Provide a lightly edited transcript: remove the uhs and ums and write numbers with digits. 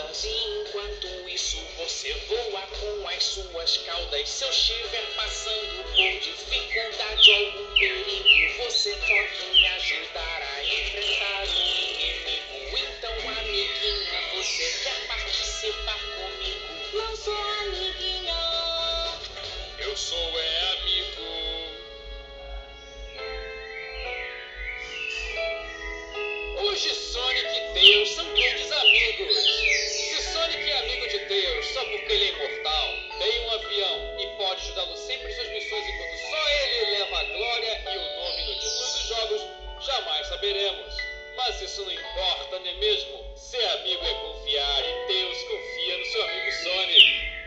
asas e enquanto isso você voa com as suas caudas. Se eu estiver passando por dificuldade ou algum perigo, você pode me ajudar a enfrentar o inimigo. Então, amiguinha, você quer participar comigo? Não sou amiguinha. Eu sou amigo. Hoje Sonic e Tails são grandes amigos. Se Sonic é amigo de Tails só porque ele é imortal, tem um avião e pode ajudá-lo sempre em suas missões enquanto só ele leva a glória e o nome no título dos jogos, jamais saberemos. Mas isso não importa, não é mesmo? Ser amigo é confiar e Tails confia no seu amigo Sonic.